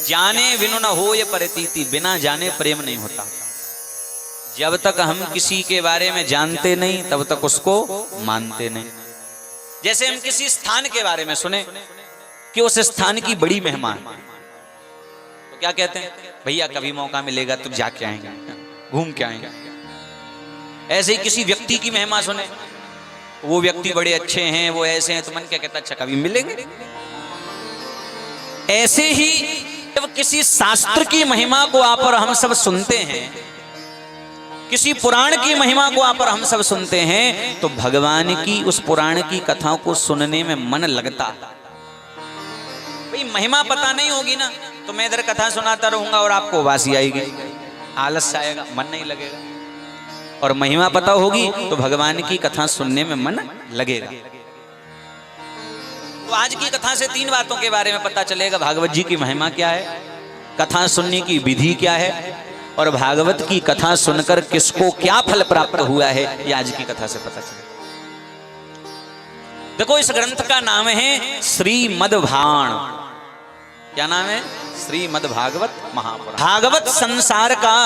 जाने बिनु न हो ये प्रतीति, बिना जाने प्रेम नहीं होता। जब तक हम किसी के बारे में जानते नहीं तब तक उसको मानते नहीं। जैसे हम किसी स्थान के बारे में सुने कि उस स्थान की बड़ी महिमा है, तो क्या कहते हैं, भैया कभी मौका मिलेगा तो जाके आएंगे, घूम के आएंगे। ऐसे ही किसी व्यक्ति की महिमा सुने, वो व्यक्ति बड़े अच्छे हैं, वो ऐसे हैं, तो मन क्या कहता, अच्छा कभी मिलेंगे। ऐसे ही जब किसी शास्त्र की महिमा को आप और हम सब सुनते हैं, किसी पुराण की महिमा को आप और हम सब सुनते हैं, तो भगवान की उस पुराण की कथाओं को सुनने में मन लगता। भाई महिमा पता नहीं होगी ना, तो मैं इधर कथा सुनाता रहूंगा और आपको उबासी आएगी, आलस आएगा, मन नहीं लगेगा। और महिमा पता होगी तो भगवान की कथा सुनने में मन लगेगा। तो आज की कथा से 3 बातों के बारे में पता चलेगा। भागवत जी की महिमा क्या है, कथा सुनने की विधि क्या है, और भागवत की कथा सुनकर किसको क्या फल प्राप्त हुआ है, ये आज की कथा से पता चलेगा। देखो, इस ग्रंथ का नाम है श्रीमद्भाण। क्या नाम है? श्रीमद्भागवत महापुराण। भागवत संसार का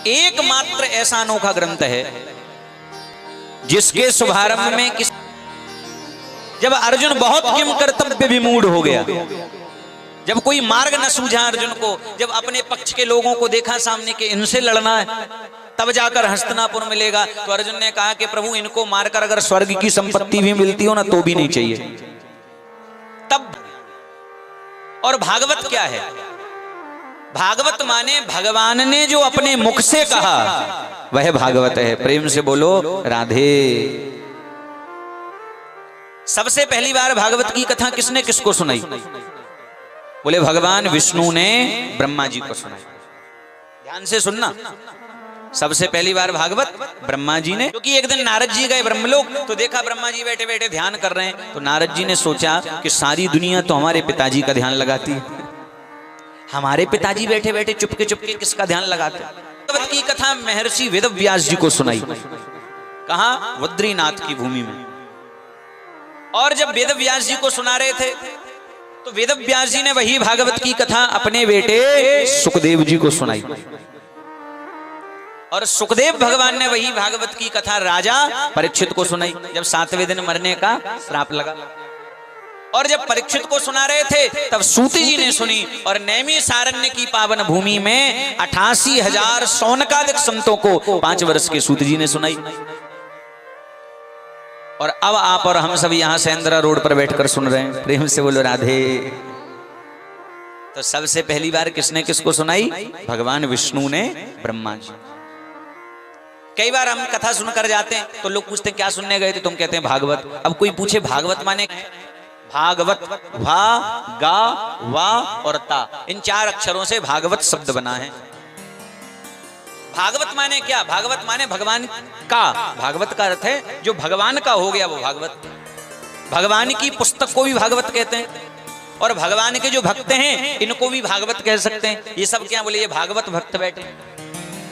एकमात्र ऐसा अनोखा ग्रंथ है जिसके शुभारंभ में जब अर्जुन बहुत किम कर्तव्य विमूढ़ हो गया, जब कोई मार्ग न सूझा अर्जुन को, जब अपने पक्ष के लोगों को देखा सामने के इनसे लड़ना है तब जाकर हस्तिनापुर मिलेगा, तो अर्जुन ने कहा कि प्रभु इनको मारकर अगर स्वर्ग की संपत्ति भी मिलती हो ना तो भी नहीं चाहिए। तब और भागवत क्या है? भागवत माने भगवान ने जो अपने मुख से कहा वह भागवत है। प्रेम से बोलो राधे। सबसे पहली बार भागवत की कथा किसने किसको सुनाई? बोले भगवान विष्णु ने ब्रह्मा जी को सुनाई। ध्यान से सुनना, सबसे पहली बार भागवत ब्रह्मा जी ने, क्योंकि एक दिन नारद जी गए ब्रह्मलोक, तो देखा ब्रह्मा जी बैठे बैठे ध्यान कर रहे हैं, तो नारद जी ने सोचा कि सारी दुनिया तो हमारे पिताजी का ध्यान लगाती है, हमारे पिताजी बैठे बैठे चुपके चुपके किसका ध्यान लगाते। भागवत की कथा महर्षि वेदव्यास जी को सुनाई। कहां? बद्रीनाथ की भूमि में। और जब वेदव्यास जी को सुना रहे थे तो वेदव्यास जी ने वही भागवत की कथा अपने बेटे सुखदेव जी को सुनाई, और सुखदेव भगवान ने वही भागवत की कथा राजा परीक्षित को सुनाई जब 7वें दिन मरने का श्राप लगा। और जब परीक्षित को सुना रहे थे तब सूत जी ने सुनी, और नैमिषारण्य की पावन भूमि में 88,000 शौनकादिक संतों को 5 वर्ष के सूत जी ने सुनाई। और अब आप और हम सब यहां सेंद्रा रोड पर बैठकर सुन रहे हैं। प्रेम से बोलो राधे। तो सबसे पहली बार किसने किसको सुनाई? भगवान विष्णु ने ब्रह्मा जी। कई बार हम कथा सुनकर जाते हैं तो लोग पूछते हैं क्या सुनने गए थे, तुम कहते हैं भागवत। अब कोई पूछे भागवत माने? भागवत, भा गा वा और ता, इन 4 अक्षरों से भागवत शब्द बना है। भागवत माने क्या? भागवत माने भगवान का। भागवत का अर्थ है जो भगवान का हो गया वो भागवत। भगवान की पुस्तक को भी भागवत कहते हैं, और भगवान के जो भक्त हैं इनको भी भागवत कह सकते हैं। ये सब क्या बोले? ये भागवत भक्त बैठे।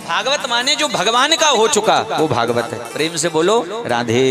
भागवत माने जो भगवान का हो चुका वो भागवत है। प्रेम से बोलो राधे।